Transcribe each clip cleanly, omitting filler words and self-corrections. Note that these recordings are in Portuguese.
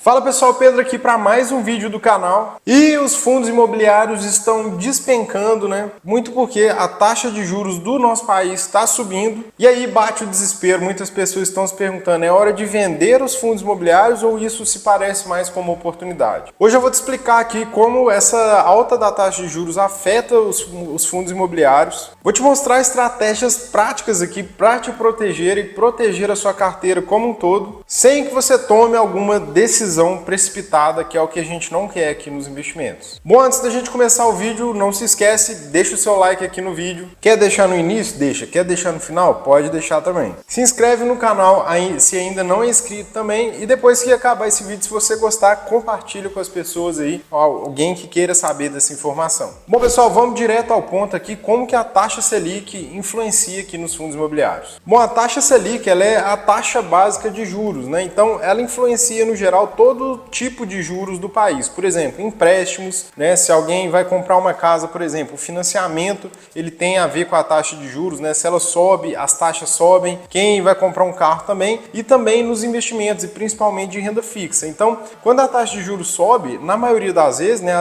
Fala pessoal, Pedro aqui para mais um vídeo do canal. E os fundos imobiliários estão despencando, né? Muito porque a taxa de juros do nosso país está subindo. E aí bate o desespero, muitas pessoas estão se perguntando, é hora de vender os fundos imobiliários ou isso se parece mais como oportunidade? Hoje eu vou te explicar aqui como essa alta da taxa de juros afeta os fundos imobiliários. Vou te mostrar estratégias práticas aqui para te proteger e proteger a sua carteira como um todo, sem que você tome alguma decisão precipitada, que é o que a gente não quer aqui nos investimentos. Bom, antes da gente começar o vídeo, não se esquece, deixa o seu like aqui no vídeo. Quer deixar no início? Deixa. Quer deixar no final? Pode deixar também. Se inscreve no canal se ainda não é inscrito também, e depois que acabar esse vídeo, se você gostar, compartilha com as pessoas aí, alguém que queira saber dessa informação. Bom pessoal, vamos direto ao ponto aqui, como que a taxa Selic influencia aqui nos fundos imobiliários. Bom, a taxa Selic, ela é a taxa básica de juros, né? Então, ela influencia no geral todo tipo de juros do país. Por exemplo, empréstimos, né? Se alguém vai comprar uma casa, por exemplo, o financiamento, ele tem a ver com a taxa de juros, né? Se ela sobe, as taxas sobem. Quem vai comprar um carro também, e também nos investimentos, e principalmente de renda fixa. Então, quando a taxa de juros sobe, na maioria das vezes, né,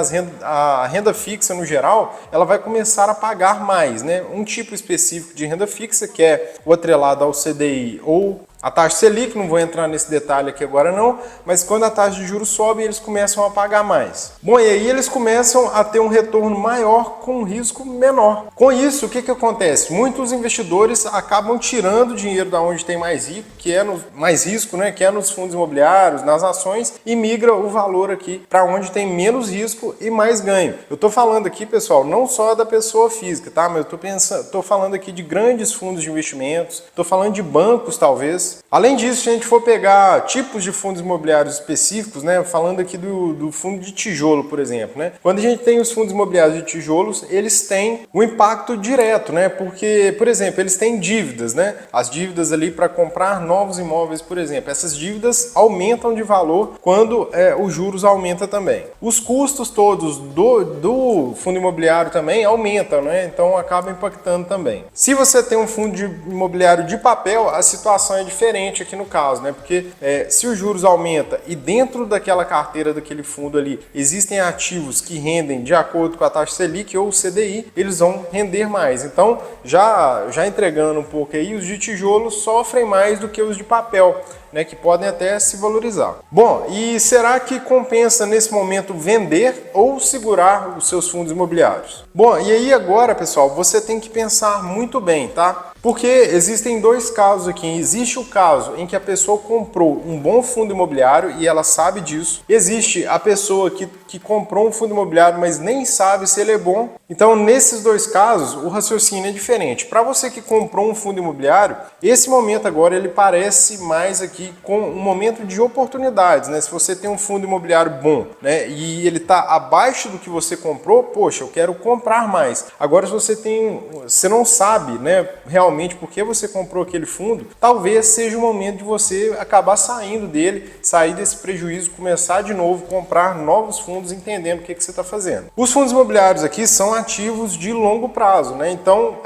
a renda fixa no geral, ela vai começar a pagar mais, né? Um tipo específico de renda fixa, que é o atrelado ao CDI ou a taxa Selic, não vou entrar nesse detalhe aqui agora não, mas quando a taxa de juros sobe, eles começam a pagar mais. Bom, e aí eles começam a ter um retorno maior com um risco menor. Com isso, o que acontece? Muitos investidores acabam tirando dinheiro da onde tem mais risco, né, que é nos fundos imobiliários, nas ações, e migra o valor aqui para onde tem menos risco e mais ganho. Eu estou falando aqui, pessoal, não só da pessoa física, tá? Mas eu estou falando aqui de grandes fundos de investimentos, estou falando de bancos, talvez. Além disso, se a gente for pegar tipos de fundos imobiliários específicos, né, falando aqui do fundo de tijolo, por exemplo, né, quando a gente tem os fundos imobiliários de tijolos, eles têm um impacto direto, né, porque, por exemplo, eles têm dívidas, né, as dívidas ali para comprar novos imóveis, por exemplo, essas dívidas aumentam de valor quando os juros aumentam também. Os custos todos do fundo imobiliário também aumentam, né, então acaba impactando também. Se você tem um fundo imobiliário de papel, a situação é diferente aqui no caso, né? Porque se os juros aumenta e dentro daquela carteira daquele fundo ali existem ativos que rendem de acordo com a taxa Selic ou o CDI, eles vão render mais. Então, já entregando um pouco aí, os de tijolo sofrem mais do que os de papel, né, que podem até se valorizar. Bom, e será que compensa nesse momento vender ou segurar os seus fundos imobiliários? Bom, e aí agora, pessoal, você tem que pensar muito bem, tá? Porque existem dois casos aqui. Existe o caso em que a pessoa comprou um bom fundo imobiliário e ela sabe disso. Existe a pessoa que comprou um fundo imobiliário, mas nem sabe se ele é bom. Então, nesses dois casos, o raciocínio é diferente. Para você que comprou um fundo imobiliário, esse momento agora ele parece mais aqui com um momento de oportunidades, né? Se você tem um fundo imobiliário bom, né, e ele está abaixo do que você comprou, poxa, eu quero comprar mais. Agora, se você não sabe, né, realmente por que você comprou aquele fundo, talvez seja o momento de você acabar saindo dele, sair desse prejuízo, começar de novo, comprar novos fundos, entendendo o que você está fazendo. Os fundos imobiliários aqui são ativos de longo prazo, né? Então,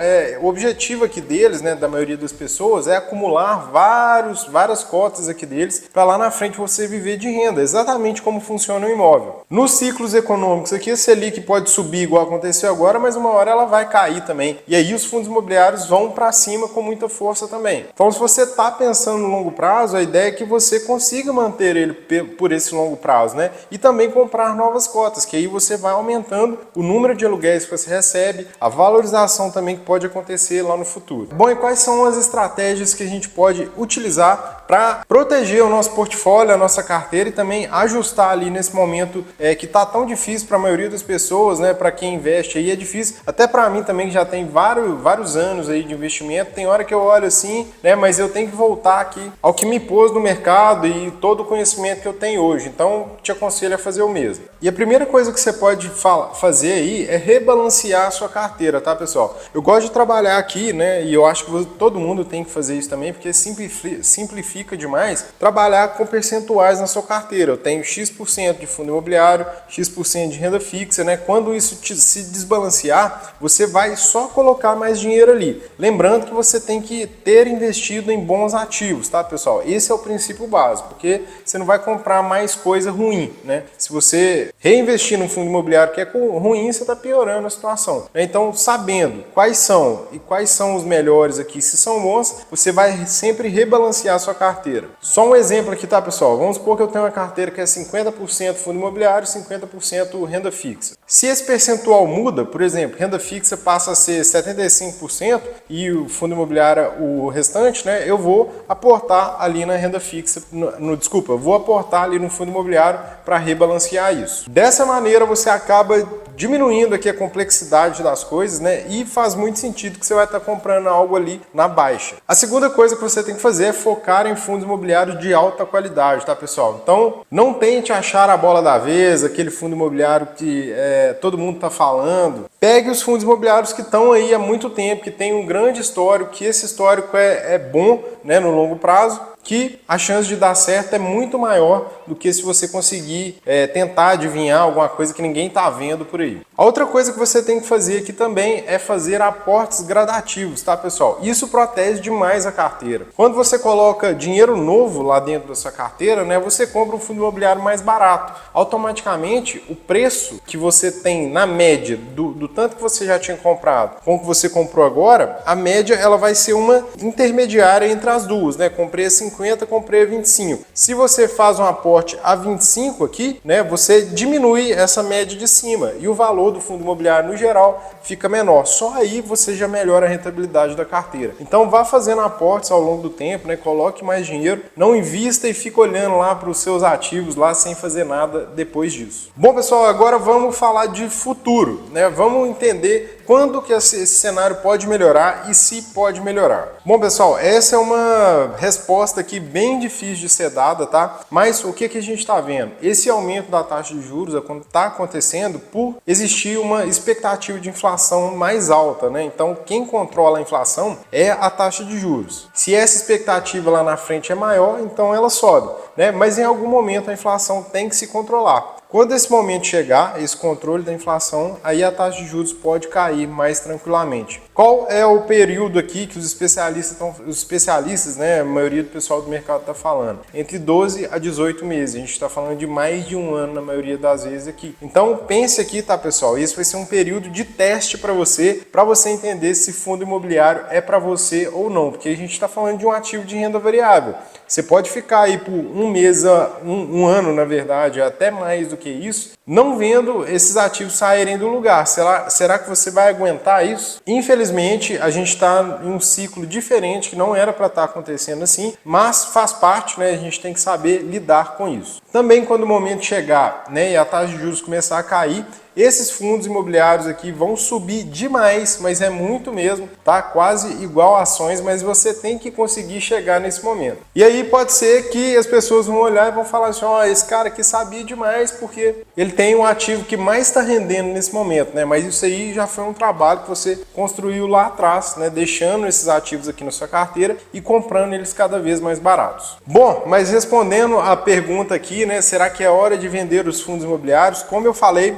o objetivo aqui deles, né, da maioria das pessoas, é acumular várias cotas aqui deles, para lá na frente você viver de renda, exatamente como funciona o imóvel. Nos ciclos econômicos aqui, a Selic pode subir igual aconteceu agora, mas uma hora ela vai cair também. E aí os fundos imobiliários vão para cima com muita força também. Então, se você está pensando no longo prazo, a ideia é que você consiga manter ele por esse longo prazo, né? E também comprar novas cotas, que aí você vai aumentando o número de aluguéis que você recebe, a valorização também que pode acontecer lá no futuro. Bom, e quais são as estratégias que a gente pode utilizar para proteger o nosso portfólio, a nossa carteira e também ajustar ali nesse momento que está tão difícil para a maioria das pessoas, né? Para quem investe aí é difícil, até para mim também que já tem vários anos aí de investimento, tem hora que eu olho assim, né? Mas eu tenho que voltar aqui ao que me pôs no mercado e todo o conhecimento que eu tenho hoje. Então, te aconselho a fazer o mesmo. E a primeira coisa que você pode fazer aí é rebalancear a sua carteira, tá, pessoal? Eu gosto de trabalhar aqui, né? E eu acho que todo mundo tem que fazer isso também, porque simplifica justifica demais trabalhar com percentuais na sua carteira. Eu tenho X% de fundo imobiliário, X% de renda fixa, né? Quando isso se desbalancear, você vai só colocar mais dinheiro ali. Lembrando que você tem que ter investido em bons ativos, tá, pessoal? Esse é o princípio básico, porque você não vai comprar mais coisa ruim, né? Se você reinvestir num fundo imobiliário que é ruim, você está piorando a situação. Então, sabendo quais são os melhores aqui, se são bons, você vai sempre rebalancear a sua carteira. Só um exemplo aqui, tá, pessoal? Vamos supor que eu tenho uma carteira que é 50% fundo imobiliário e 50% renda fixa. Se esse percentual muda, por exemplo, renda fixa passa a ser 75% e o fundo imobiliário o restante, né? Eu vou aportar ali na renda fixa, eu vou aportar ali no fundo imobiliário para rebalancear isso. Dessa maneira você acaba diminuindo aqui a complexidade das coisas, né? E faz muito sentido que você vai estar comprando algo ali na baixa. A segunda coisa que você tem que fazer é focar em fundos imobiliários de alta qualidade, tá, pessoal? Então, não tente achar a bola da vez, aquele fundo imobiliário que todo mundo está falando. Pegue os fundos imobiliários que estão aí há muito tempo, que tem um grande histórico, que esse histórico é bom, né, no longo prazo, que a chance de dar certo é muito maior do que se você conseguir tentar adivinhar alguma coisa que ninguém está vendo por aí. A outra coisa que você tem que fazer aqui também é fazer aportes gradativos, tá, pessoal? Isso protege demais a carteira. Quando você coloca dinheiro novo lá dentro da sua carteira, né, você compra um fundo imobiliário mais barato. Automaticamente, o preço que você tem na média do tanto que você já tinha comprado com o que você comprou agora, a média ela vai ser uma intermediária entre as duas, né? Comprei a 50, comprei a 25. Se você faz um aporte a 25 aqui, né, você diminui essa média de cima e o valor do fundo imobiliário no geral fica menor. Só aí você já melhora a rentabilidade da carteira. Então vá fazendo aportes ao longo do tempo, né? Coloque mais dinheiro, não invista e fique olhando lá para os seus ativos lá sem fazer nada depois disso. Bom, pessoal, agora vamos falar de futuro, né? Vamos entender quando que esse cenário pode melhorar e se pode melhorar. Bom, pessoal, essa é uma resposta aqui bem difícil de ser dada, tá? Mas o que a gente está vendo? Esse aumento da taxa de juros está acontecendo por existir uma expectativa de inflação mais alta, né? Então, quem controla a inflação é a taxa de juros. Se essa expectativa lá na frente é maior, então ela sobe, né? Mas em algum momento a inflação tem que se controlar. Quando esse momento chegar, esse controle da inflação, aí a taxa de juros pode cair mais tranquilamente. Qual é o período aqui que os especialistas, né, a maioria do pessoal do mercado está falando? Entre 12 a 18 meses. A gente está falando de mais de um ano na maioria das vezes aqui. Então pense aqui, tá, pessoal? Esse vai ser um período de teste para você entender se fundo imobiliário é para você ou não, porque a gente está falando de um ativo de renda variável. Você pode ficar aí por um mês, um ano, na verdade, até mais do que isso, não vendo esses ativos saírem do lugar. Será que você vai aguentar isso? Infelizmente, a gente está em um ciclo diferente, que não era para estar acontecendo assim, mas faz parte, né? A gente tem que saber lidar com isso. Também quando o momento chegar, né, e a taxa de juros começar a cair, esses fundos imobiliários aqui vão subir demais, mas é muito mesmo, tá? Quase igual a ações, mas você tem que conseguir chegar nesse momento. E aí pode ser que as pessoas vão olhar e vão falar assim, ó, esse cara aqui sabia demais porque ele tem um ativo que mais está rendendo nesse momento, né? Mas isso aí já foi um trabalho que você construiu lá atrás, né? Deixando esses ativos aqui na sua carteira e comprando eles cada vez mais baratos. Bom, mas respondendo a pergunta aqui, né? Será que é hora de vender os fundos imobiliários? Como eu falei,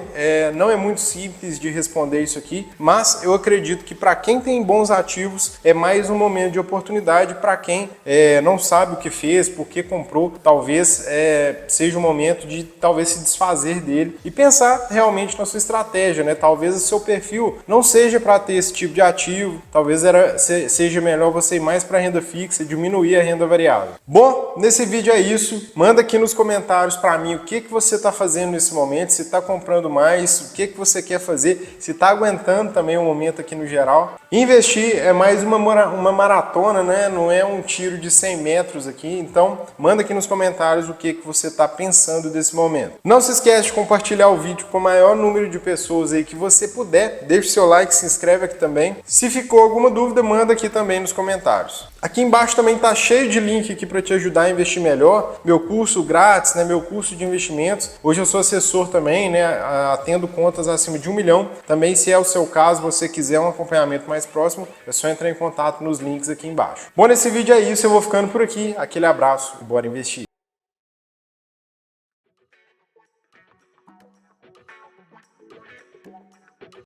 não é muito simples de responder isso aqui, mas eu acredito que para quem tem bons ativos é mais um momento de oportunidade. Para quem não sabe o que fez, por que comprou, talvez seja o momento de talvez se desfazer dele e pensar realmente na sua estratégia, né? Talvez o seu perfil não seja para ter esse tipo de ativo, talvez seja melhor você ir mais para renda fixa, diminuir a renda variável. Bom, nesse vídeo é isso. Manda aqui nos comentários para mim o que você está fazendo nesse momento, se está comprando mais, o que você quer fazer, se está aguentando também o momento aqui no geral. Investir é mais uma maratona, né? Não é um tiro de 100 metros aqui, então manda aqui nos comentários o que você está pensando desse momento. Não se esquece de compartilhar o vídeo com o maior número de pessoas aí que você puder, deixe seu like, se inscreve aqui também. Se ficou alguma dúvida, manda aqui também nos comentários. Aqui embaixo também tá cheio de link aqui para te ajudar a investir melhor. Meu curso grátis, né? Meu curso de investimentos. Hoje eu sou assessor também, né? Atendo contas acima de 1 milhão. Também, se é o seu caso, você quiser um acompanhamento mais próximo, é só entrar em contato nos links aqui embaixo. Bom, nesse vídeo é isso. Eu vou ficando por aqui. Aquele abraço e bora investir.